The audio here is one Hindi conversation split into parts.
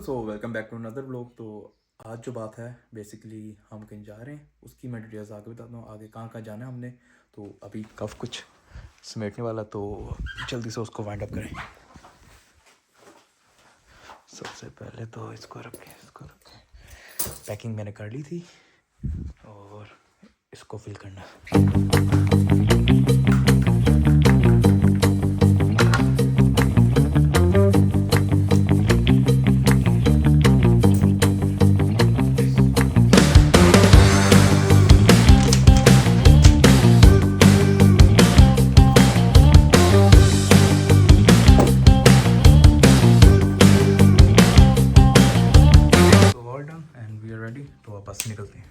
Welcome back to another blog. तो आज जो बात है बेसिकली हम कहीं जा रहे हैं, उसकी मैं डिटेल्स आगे बताता हूँ, आगे कहाँ कहाँ जाना है हमने। तो अभी काफ़ी कुछ समेटने वाला, तो जल्दी से उसको वाइंड अप करें। सबसे पहले तो इसको रखें। पैकिंग मैंने कर ली थी और इसको फिल करना। तो all done and we are ready, तो आप बस निकलते हैं।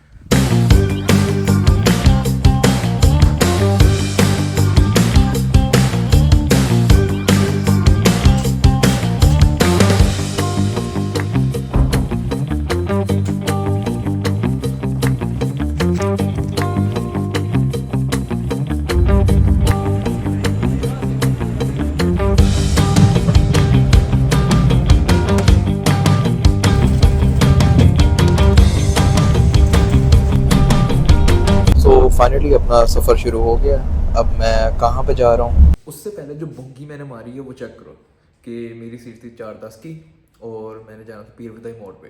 फाइनली अपना सफ़र शुरू हो गया। अब मैं कहाँ पे जा रहा हूँ, उससे पहले जो बुग्गी मैंने मारी है वो चेक करो कि मेरी सीट थी 4:10 की और मैंने जाना था पीर फदाई मोड़ पे,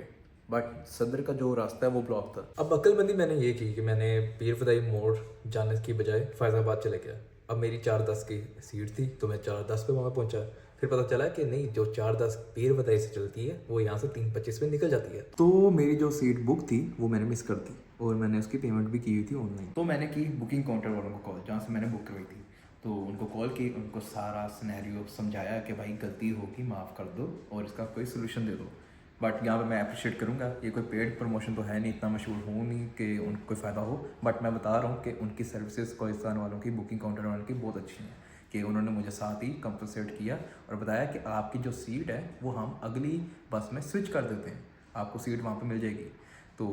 बट सदर का जो रास्ता है वो ब्लॉक था। अब अक्लमंदी मैंने ये की कि मैंने पीर फदाई मोड़ जाने की बजाय फैज़ाबाद चले गया। अब मेरी 4:10 की सीट थी तो मैं 4:10 पे वहाँ पहुँचा। फिर पता चला कि नहीं, जो 4:10 पीर फदाई से चलती है वो यहाँ से 3:25 में निकल जाती है। तो मेरी जो सीट बुक थी वो मैंने मिस कर दी और मैंने उसकी पेमेंट भी की हुई थी ऑनलाइन। तो मैंने की बुकिंग काउंटर वालों को कॉल, जहाँ से मैंने बुक करवाई थी। तो उनको कॉल की, उनको सारा सिनेरियो समझाया कि भाई गलती होगी, माफ़ कर दो और इसका कोई सोल्यूशन दे दो। बट यहाँ पे मैं अप्रिशिएट करूँगा, ये कोई पेड प्रमोशन तो है नहीं, इतना मशहूर हूँ नहीं कि उनको कोई फ़ायदा हो, बट मैं बता रहा हूँ कि उनकी सर्विसेज कोहिस्तान वालों की, बुकिंग काउंटर वालों की बहुत अच्छी हैं कि उन्होंने मुझे साथ ही कंपनसेट किया और बताया कि आपकी जो सीट है वो हम अगली बस में स्विच कर देते हैं, आपको सीट वहाँ पे मिल जाएगी। तो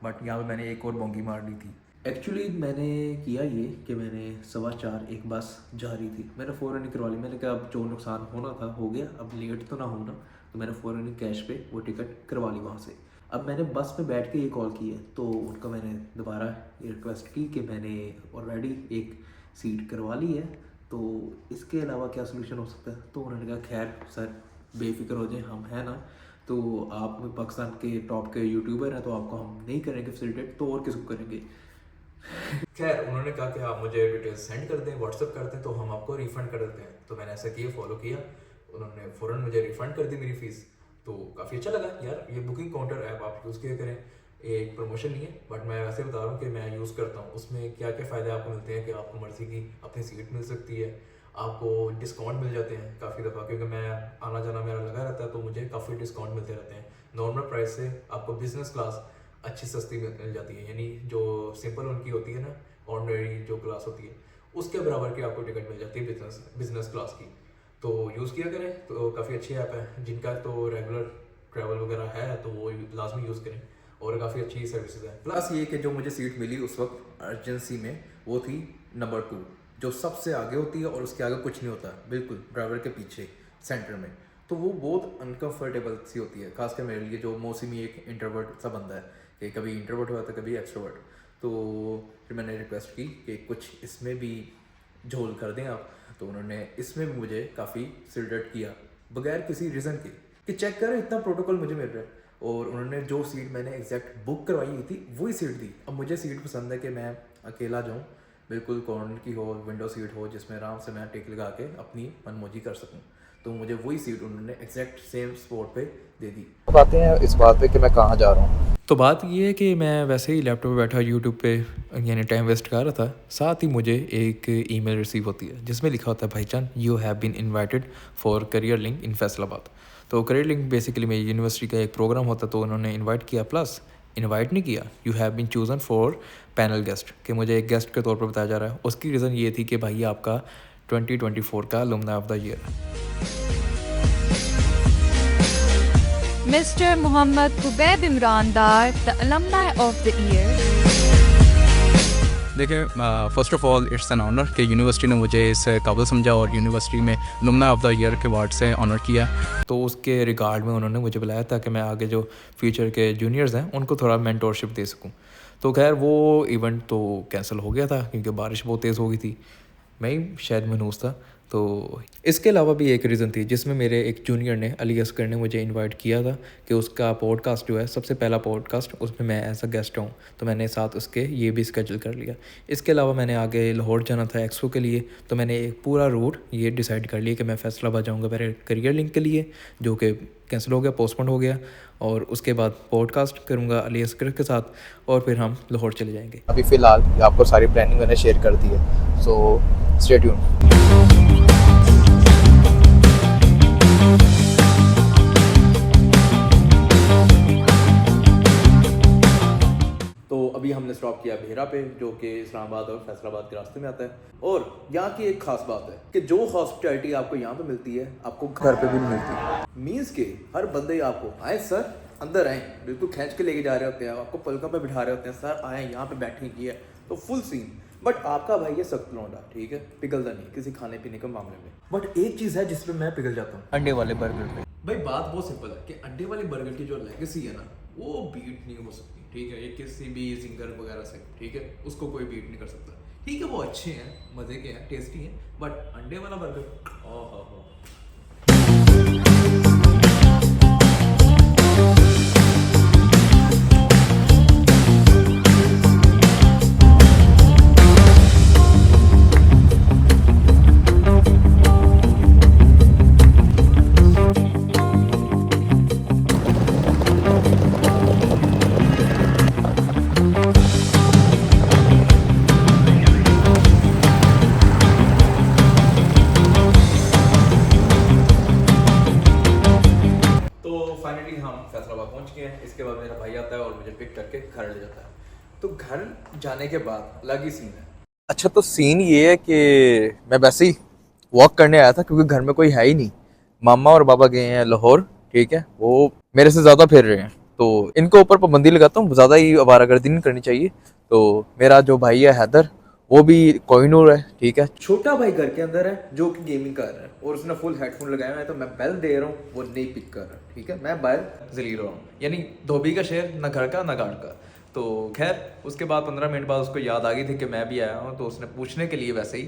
बट यहाँ पे मैंने एक और बोंगी मार ली थी। एक्चुअली मैंने किया ये कि मैंने 4:15 एक बस जा रही थी, मैंने फ़ौरन ही करवा ली। मैंने कहा अब जो नुकसान होना था हो गया, अब लेट तो ना होना, तो मैंने फ़ौरन ही कैश पे वो टिकट करवा ली वहाँ से। अब मैंने बस में बैठ के ये कॉल की है, तो उनका मैंने दोबारा ये रिक्वेस्ट की कि मैंने ऑलरेडी एक सीट करवा ली है, तो इसके अलावा क्या सोल्यूशन हो सकता है। तो उन्होंने कहा खैर सर बेफिक्र हो जाए, हम हैं ना, तो आप पाकिस्तान के टॉप के यूट्यूबर हैं, तो आपको हम नहीं करेंगे फैसिलिटेट, तो और किसको करेंगे। खैर उन्होंने कहा कि आप मुझे डिटेल्स सेंड कर दें, व्हाट्सअप कर दें, तो हम आपको रिफ़ंड कर देते हैं। तो मैंने ऐसा किया, फॉलो किया, उन्होंने फ़ौरन मुझे रिफ़ंड कर दी मेरी फ़ीस। तो काफ़ी अच्छा लगा यार, ये बुकिंग काउंटर ऐप आप यूज़ किया करें। एक प्रमोशन नहीं है, बट मैं वैसे बता रहा हूँ कि मैं यूज़ करता हूँ। उसमें क्या क्या फ़ायदे आपको मिलते हैं कि आपको मर्ज़ी की अपनी सीट मिल सकती है, आपको डिस्काउंट मिल जाते हैं काफ़ी दफ़ा, क्योंकि मैं आना जाना मेरा लगा रहता है, तो मुझे काफ़ी डिस्काउंट मिलते रहते हैं। नॉर्मल प्राइस से आपको बिज़नेस क्लास अच्छी सस्ती मिल जाती है, यानी जो सिंपल उनकी होती है ना, ऑर्डिनरी जो क्लास होती है उसके बराबर की आपको टिकट मिल जाती है बिजनेस क्लास की। तो यूज़ किया करें, तो काफ़ी अच्छी ऐप है। जिनका तो रेगुलर ट्रैवल वगैरह है तो वो लाजमी यूज़ करें, और काफ़ी अच्छी सर्विसेज है। प्लस ये कि जो मुझे सीट मिली उस वक्त अर्जेंसी में, वो थी नंबर 2, जो सबसे आगे होती है और उसके आगे कुछ नहीं होता, बिल्कुल ड्राइवर के पीछे सेंटर में। तो वो बहुत अनकम्फर्टेबल सी होती है, खासकर मेरे लिए जो मौसमी एक इंट्रोवर्ट सा बंदा है, कि कभी इंट्रोवर्ट हुआ था कभी एक्सट्रोवर्ट। तो फिर मैंने रिक्वेस्ट की कि कुछ इसमें भी झोल कर दें आप, तो उन्होंने इसमें भी मुझे काफ़ी सिरदर्द किया बगैर किसी रीज़न के, कि चेक करें इतना प्रोटोकॉल मुझे मिल रहा है। और उन्होंने जो सीट मैंने एग्जैक्ट बुक करवाई हुई थी वही सीट दी। अब मुझे सीट पसंद है कि मैं अकेला जाऊँ, बिल्कुल कॉर्नर की हो, विंडो सीट हो, जिसमें आराम से मैं टिक लगा के अपनी मनमौजी कर सकूँ। तो मुझे वही सीट उन्होंने एग्जैक्ट सेम स्पॉट पे दे दी। अब आते हैं इस बात पे कि मैं कहाँ जा रहा हूँ। तो बात ये है कि मैं वैसे ही लैपटॉप पे बैठा यूट्यूब पे यानी टाइम वेस्ट कर रहा था, साथ ही मुझे एक ईमेल रिसीव होती है जिसमें लिखा होता है भाईजान you have been invited for career link in Faisalabad. तो करियर लिंक बेसिकली मेरी यूनिवर्सिटी का एक प्रोग्राम होता, तो उन्होंने इन्वाइट किया, प्लस इनवाइट नहीं किया, you have been chosen for panel guest, कि मुझे एक गेस्ट के तौर पर बताया जा रहा है। उसकी रीज़न ये थी कि भाई आपका 2024 का alumni of the year. Mr. Muhammad Kubaib Imran Dar, the Alumni of the Year. देखिए, first of all it's an honour कि यूनिवर्सिटी ने मुझे इस काबिल समझा और यूनिवर्सिटी में लुमना ऑफ़ द ईयर के अवार्ड से ऑनर किया। तो उसके रिगार्ड में उन्होंने मुझे बुलाया ताकि मैं आगे जो फ्यूचर के जूनियर्स हैं उनको थोड़ा मेंटोरशिप दे सकूं। तो खैर वो इवेंट तो कैंसिल हो गया था क्योंकि बारिश बहुत तेज़ हो गई थी। मैं ही शायद मनूस था। तो इसके अलावा भी एक रीज़न थी जिसमें मेरे एक जूनियर ने, अली असगर ने, मुझे इनवाइट किया था कि उसका पॉडकास्ट जो है सबसे पहला पॉडकास्ट, उसमें मैं एज अ गेस्ट हूँ। तो मैंने साथ उसके ये भी स्केजूल कर लिया। इसके अलावा मैंने आगे लाहौर जाना था एक्सपो के लिए, तो मैंने एक पूरा रूट ये डिसाइड कर लिया कि मैं फैसलाबाद जाऊँगा मेरे करियर लिंक के लिए, जो कि कैंसिल हो गया, पोस्टपोन हो गया। और उसके बाद पॉडकास्ट करूँगा अली असगर के साथ और फिर हम लाहौर चले जाएंगे। अभी फ़िलहाल आपको सारी प्लानिंग मैंने शेयर कर दी है, सो स्टे ट्यून्ड। तो अभी हमने स्टॉप किया भेरा पे, जो कि इस्लामाबाद और फैसलाबाद के रास्ते में आता है। और यहाँ की एक खास बात है कि जो हॉस्पिटैलिटी आपको यहाँ पे मिलती है आपको घर पे भी नहीं मिलती। मीन्स के हर बंदे आपको आए सर अंदर आए, बिल्कुल खींच के लेके जा रहे होते हैं, आपको पलकों पे बिठा रहे होते हैं, सर आए यहाँ पे बैठे की है, तो फुल सीन। बट आपका भाई है सख्त लौंडा, ठीक है, पिघलता नहीं किसी खाने पीने के मामले में। बट एक चीज़ है जिसपे मैं पिघल जाता हूँ, अंडे वाले बर्गर पे। भाई बात बहुत सिंपल है कि अंडे वाले बर्गर की जो लेगेसी है ना, वो बीट नहीं हो सकती, ठीक है। ये किसी भी जिंगर वगैरह से, ठीक है, उसको कोई बीट नहीं कर सकता। ठीक है वो अच्छे हैं, मज़े के हैं, टेस्टी हैं, बट अंडे वाला बर्गर ओह हो। फाइनली हम फैसलाबाद पहुंच गए हैं। इसके बाद मेरा भाई आता है और मुझे पिक करके घर ले जाता है। तो घर जाने के बाद अलग ही सीन है। अच्छा, तो सीन ये है कि मैं वैसे ही वॉक करने आया था क्योंकि घर में कोई है ही नहीं। मामा और बाबा गए हैं लाहौर, ठीक है, वो मेरे से ज़्यादा फिर रहे हैं, तो इनको ऊपर पाबंदी लगाता हूँ, ज़्यादा ही आवारागर्दी नहीं करनी चाहिए। तो मेरा जो भाई है हैदर, वो भी कोहिनूर है, ठीक है। छोटा भाई घर के अंदर है जो कि गेमिंग कर रहा है और उसने फुल हेडफोन लगाया हुआ है, तो मैं बेल दे रहा हूँ, वो नहीं पिक कर रहा, ठीक है। मैं बाहर जलील रहा हूँ, यानी धोबी का शेर, ना घर का ना घाट का। तो खैर उसके बाद 15 मिनट बाद उसको याद आ गई थी कि मैं भी आया हूँ, तो उसने पूछने के लिए वैसे ही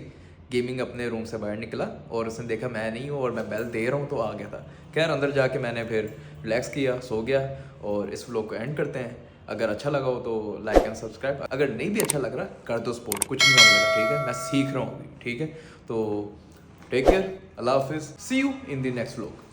गेमिंग अपने रूम से बाहर निकला और उसने देखा मैं नहीं हूँ और मैं बेल दे रहा हूँ, तो आ गया था। खैर अंदर जाके मैंने फिर रिलैक्स किया, सो गया। और इस व्लॉग को एंड करते हैं। अगर अच्छा लगा हो तो लाइक एंड सब्सक्राइब, अगर नहीं भी अच्छा लग रहा कर दो सपोर्ट, कुछ नहीं होने लगा, ठीक है। मैं सीख रहा हूँ अभी, ठीक है। तो टेक केयर, अल्लाह हाफिज़, see you in the next vlog.